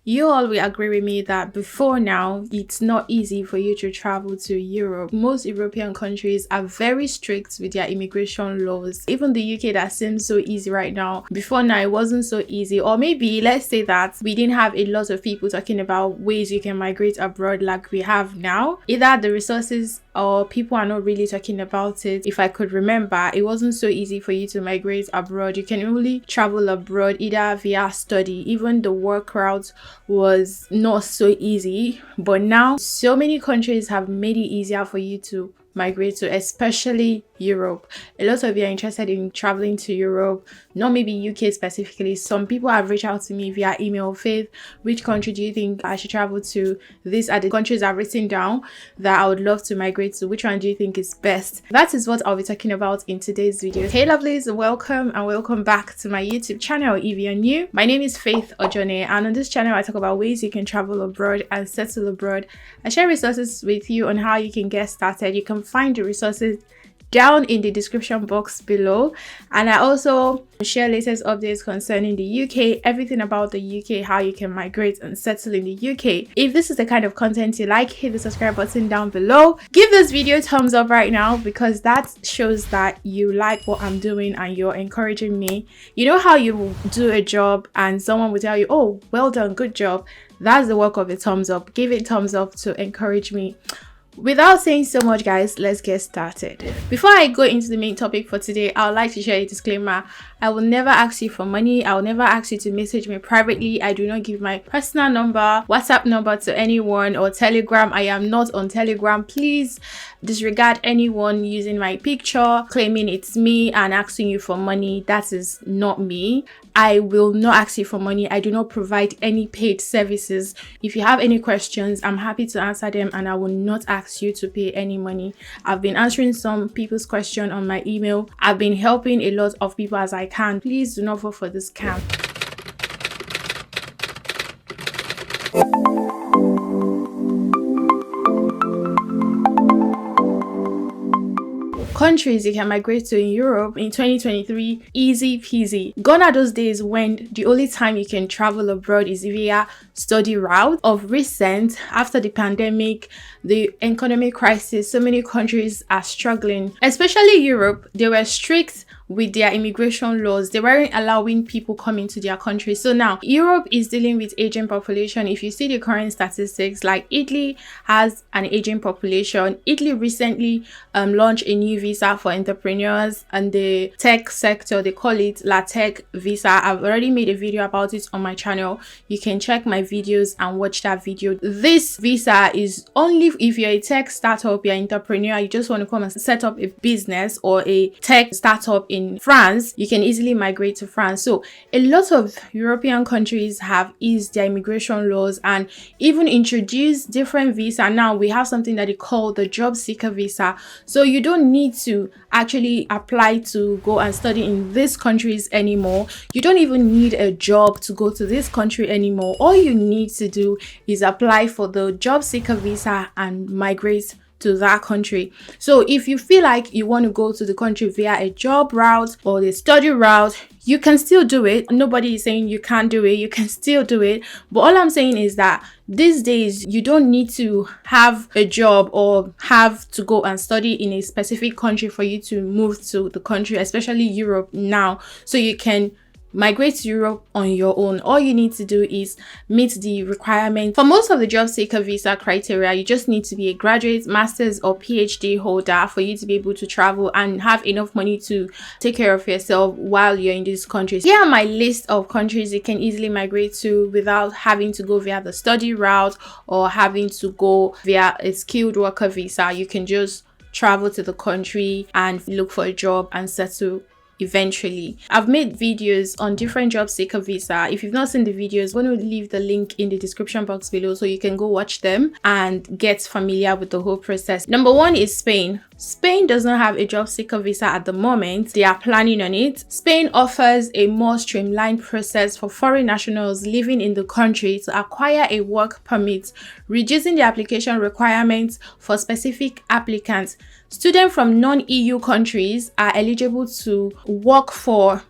You all will agree with me that before now, it's not easy for you to travel to Europe. Most European countries are very strict with their immigration laws. Even the UK that seems so easy right now, before now it wasn't so easy. Or maybe let's say that we didn't have a lot of people talking about ways you can migrate abroad like we have now. Either the resources or people are not really talking about it. If I could remember, it wasn't so easy for you to migrate abroad. You can only travel abroad either via study. Even the work route was not so easy, but now so many countries have made it easier for you to migrate to, especially Europe. A lot of you are interested in traveling to Europe, not maybe UK specifically. Some people have reached out to me via email. Faith, which country do you think I should travel to? These are the countries I've written down that I would love to migrate to. Which one do you think is best? That is what I'll be talking about in today's video. Hey lovelies, welcome and welcome back to my YouTube channel. If you're new, my name is Faith Ojone, and on this channel I talk about ways you can travel abroad and settle abroad. I share resources with you on how you can get started. You can find the resources down in the description box below, and I also share latest updates concerning the UK, everything about the UK, how you can migrate and settle in the UK. If this is the kind of content you like, hit the subscribe button down below. Give this video a thumbs up right now because that shows that you like what I'm doing and you're encouraging me. You know how you do a job and someone will tell you, oh, well done, good job. That's the work of a thumbs up. Give it thumbs up to encourage me. Without saying so much, guys, let's get started. Before I go into the main topic for today, I would like to share a disclaimer. I will never ask you for money. I will never ask you to message me privately. I do not give my personal number, WhatsApp number to anyone, or Telegram. I am not on Telegram. Please disregard anyone using my picture, claiming it's me and asking you for money. That is not me. I will not ask you for money. I do not provide any paid services. If you have any questions, I'm happy to answer them, and I will not ask you to pay any money. I've been answering some people's questions on my email. I've been helping a lot of people as I can. Please do not fall for this scam. Countries you can migrate to in Europe in 2023, easy peasy. Gone are those days when the only time you can travel abroad is via study route. Of recent, after the pandemic, the economic crisis, so many countries are struggling, especially Europe. They were strict with their immigration laws. They weren't allowing people come into their country. So now Europe is dealing with aging population. If you see the current statistics, like Italy has an aging population. Italy recently launched a new visa for entrepreneurs and the tech sector. They call it La Tech visa. I've already made a video about it on my channel. You can check my videos and watch that video. This visa is only if you're a tech startup, you're an entrepreneur, you just want to come and set up a business or a tech startup in France, you can easily migrate to France. So a lot of European countries have eased their immigration laws and even introduced different visa. Now we have something that they call the job seeker visa. So you don't need to actually apply to go and study in these countries anymore. You don't even need a job to go to this country anymore. All you need to do is apply for the job seeker visa and migrate to that country. So if you feel like you want to go to the country via a job route or the study route, you can still do it. Nobody is saying you can't do it. You can still do it. But all I'm saying is that these days you don't need to have a job or have to go and study in a specific country for you to move to the country, especially Europe now. So you can migrate to Europe on your own. All you need to do is meet the requirement. For most of the job seeker visa criteria, you just need to be a graduate, master's or PhD holder for you to be able to travel and have enough money to take care of yourself while you're in these countries. Here are my list of countries you can easily migrate to without having to go via the study route or having to go via a skilled worker visa. You can just travel to the country and look for a job and settle eventually. I've made videos on different job seeker visa. If you've not seen the videos, I'm going to leave the link in the description box below so you can go watch them and get familiar with the whole process. Number one is Spain. Spain does not have a job seeker visa at the moment. They are planning on it. Spain offers a more streamlined process for foreign nationals living in the country to acquire a work permit, reducing the application requirements for specific applicants. Students from non-EU countries are eligible to work for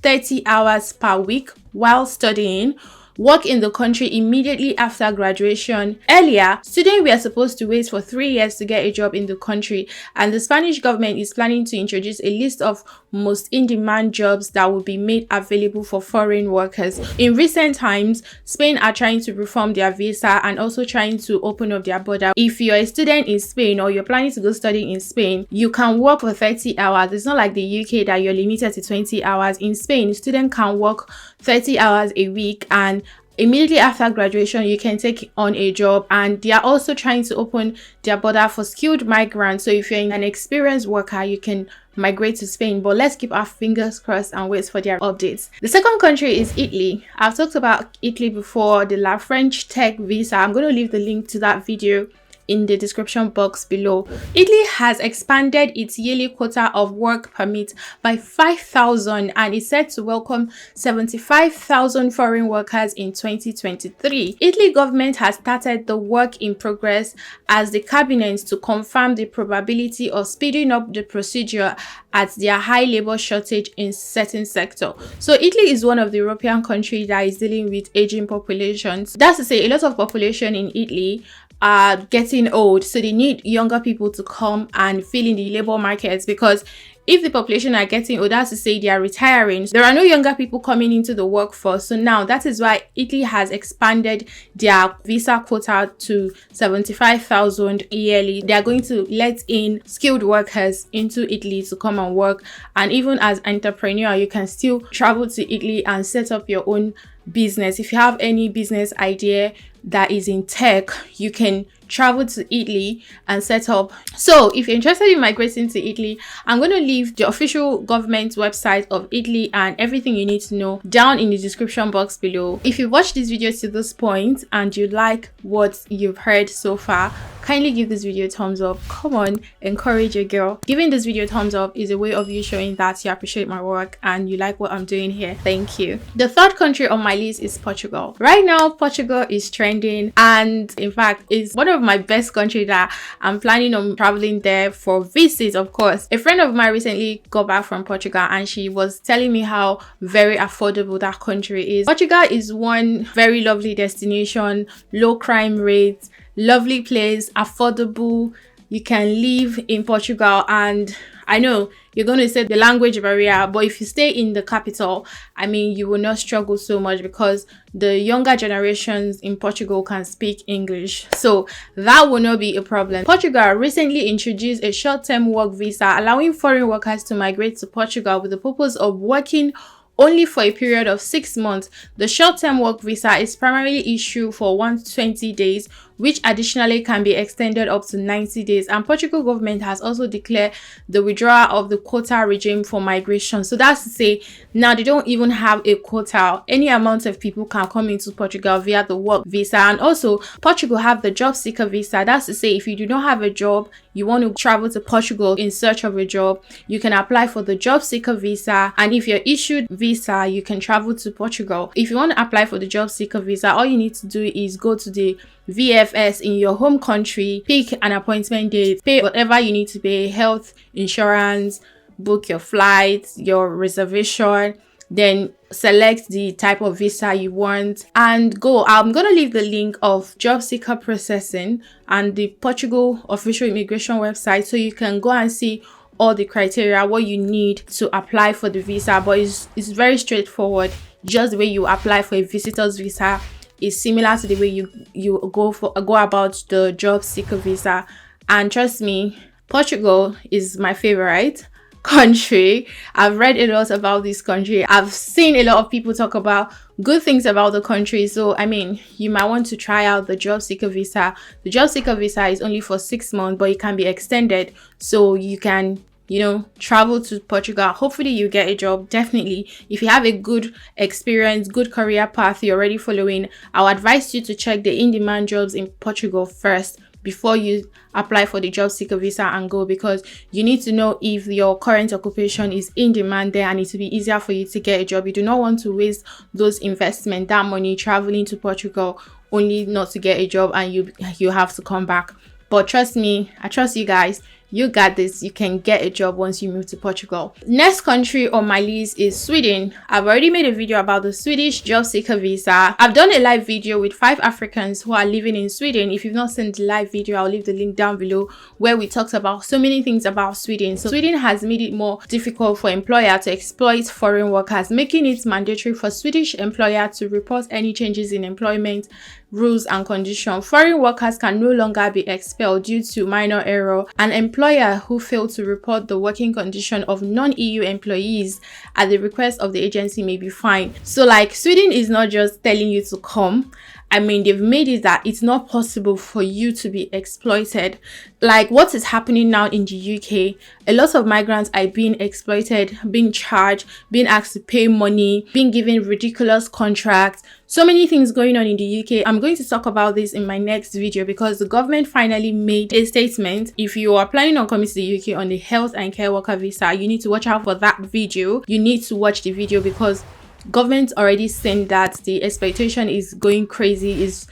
30 hours per week while studying, work in the country immediately after graduation. Earlier, students were supposed to wait for 3 years to get a job in the country, and the Spanish government is planning to introduce a list of most in-demand jobs that will be made available for foreign workers. In recent times, Spain are trying to reform their visa and also trying to open up their border. If you're a student in Spain or you're planning to go study in Spain, you can work for 30 hours. It's not like the UK that you're limited to 20 hours. In Spain, students can work 30 hours a week, and immediately after graduation you can take on a job. And they are also trying to open their border for skilled migrants. So if you're an experienced worker, you can migrate to Spain. But let's keep our fingers crossed and wait for their updates. The second country is Italy. I've talked about Italy before, the La French Tech visa. I'm going to leave the link to that video in the description box below. Italy has expanded its yearly quota of work permits by 5,000 and is set to welcome 75,000 foreign workers in 2023. Italy government has started the work in progress as the cabinet to confirm the probability of speeding up the procedure at their high labor shortage in certain sector. So Italy is one of the European countries that is dealing with aging populations. That's to say, a lot of population in Italy are getting old, so they need younger people to come and fill in the labor markets, because if the population are getting old, that's to say they are retiring, there are no younger people coming into the workforce. So now that is why Italy has expanded their visa quota to 75,000 yearly. They are going to let in skilled workers into Italy to come and work. And even as an entrepreneur, you can still travel to Italy and set up your own business. If you have any business idea that is in tech, you can travel to Italy and set up. So if you're interested in migrating to Italy, I'm going to leave the official government website of Italy and everything you need to know down in the description box below. If you watched this video to this point and you like what you've heard so far, kindly give this video a thumbs up. Come on, encourage your girl. Giving this video a thumbs up is a way of you showing that you appreciate my work and you like what I'm doing here. Thank you. The third country on my list is Portugal. Right now, Portugal is trending, and in fact, it's one of my best country that I'm planning on traveling there for visits. Of course, a friend of mine recently got back from Portugal and she was telling me how very affordable that country is. Portugal is one very lovely destination, low crime rates, lovely place, affordable. You can live in Portugal, and I know you're going to say the language barrier, but if you stay in the capital, I mean, you will not struggle so much because the younger generations in Portugal can speak English. So that will not be a problem. Portugal recently introduced a short-term work visa, allowing foreign workers to migrate to Portugal with the purpose of working only for a period of 6 months. The short-term work visa is primarily issued for 120 days, which additionally can be extended up to 90 days. And Portugal government has also declared the withdrawal of the quota regime for migration. So that's to say, now they don't even have a quota. Any amount of people can come into Portugal via the work visa. And also, Portugal have the job seeker visa. That's to say, if you do not have a job, you want to travel to Portugal in search of a job, you can apply for the job seeker visa. And if you're issued visa, you can travel to Portugal. If you want to apply for the job seeker visa, all you need to do is go to the VFS in your home country, pick an appointment date, pay whatever you need to pay, health insurance, book your flights, your reservation, then select the type of visa you want and go. I'm going to leave the link of job seeker processing and the Portugal official immigration website, so you can go and see all the criteria, what you need to apply for the visa. But it's very straightforward. Just the way you apply for a visitor's visa is similar to the way you go about the job seeker visa. And trust me, Portugal is my favorite country. I've read a lot about this country. I've seen a lot of people talk about good things about the country. So I mean, you might want to try out the job seeker visa. The job seeker visa is only for 6 months, but it can be extended, so you can, you know, travel to Portugal. Hopefully you get a job. Definitely, if you have a good experience, good career path you're already following, I'll advise you to check the in-demand jobs in Portugal first before you apply for the job seeker visa and go, because you need to know if your current occupation is in demand there and it will be easier for you to get a job. You do not want to waste those investment, that money traveling to Portugal only not to get a job and you have to come back. But trust me, I trust you guys. You got this. You can get a job once you move to Portugal. Next country on my list is Sweden. I've already made a video about the Swedish job seeker visa. I've done a live video with 5 Africans who are living in Sweden. If you've not seen the live video, I'll leave the link down below, where we talked about so many things about Sweden. So Sweden has made it more difficult for employer to exploit foreign workers, making it mandatory for Swedish employer to report any changes in employment rules and conditions. Foreign workers can no longer be expelled due to minor error. An employer who failed to report the working condition of non-EU employees at the request of the agency may be fined. So like, Sweden is not just telling you to come. I mean, they've made it that it's not possible for you to be exploited. Like what is happening now in the UK, a lot of migrants are being exploited, being charged, being asked to pay money, being given ridiculous contracts. So many things going on in the UK. I'm going to talk about this in my next video because the government finally made a statement. If you are planning on coming to the UK on the health and care worker visa, you need to watch out for that video. You need to watch the video because government already saying that the expectation is going crazy, is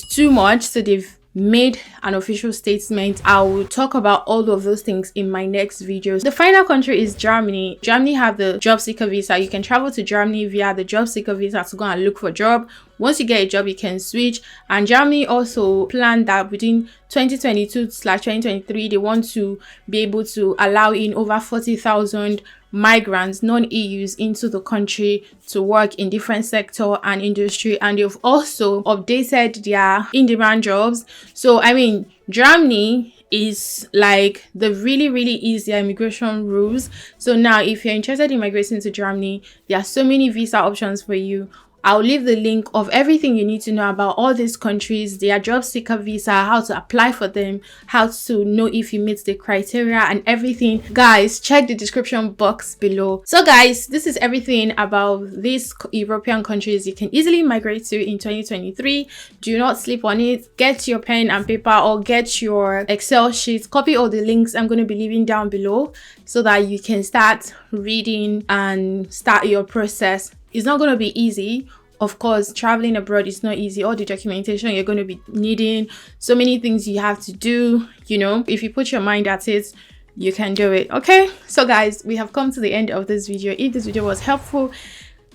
too much. So they've made an official statement. I will talk about all of those things in my next videos. The final country is Germany. Germany have the job seeker visa. You can travel to Germany via the job seeker visa to go and look for a job. Once you get a job, you can switch. And Germany also planned that within 2022/2023, they want to be able to allow in over 40,000 migrants, non-EUs, into the country to work in different sector and industry. And they've also updated their in-demand jobs. So I mean, Germany is like the really easy immigration rules. So now if you're interested in migrating to Germany, there are so many visa options for you. I'll leave the link of everything you need to know about all these countries, their job seeker visa, how to apply for them, how to know if you meet the criteria and everything. Guys, check the description box below. So guys, this is everything about these European countries you can easily migrate to in 2023. Do not sleep on it. Get your pen and paper or get your Excel sheet. Copy all the links I'm going to be leaving down below so that you can start reading and start your process. It's not going to be easy. Of course, traveling abroad is not easy. All the documentation you're going to be needing, so many things you have to do. You know, if you put your mind at it, you can do it. Okay, so guys, we have come to the end of this video. If this video was helpful,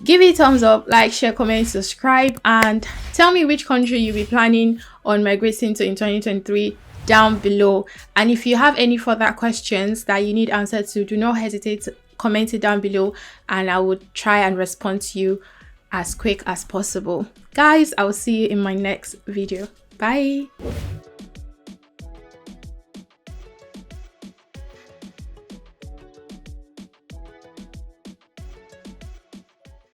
give it a thumbs up, like, share, comment, subscribe, and tell me which country you'll be planning on migrating to in 2023 down below. And if you have any further questions that you need answered to, do not hesitate to comment it down below and I will try and respond to you as quick as possible. Guys, I will see you in my next video. Bye.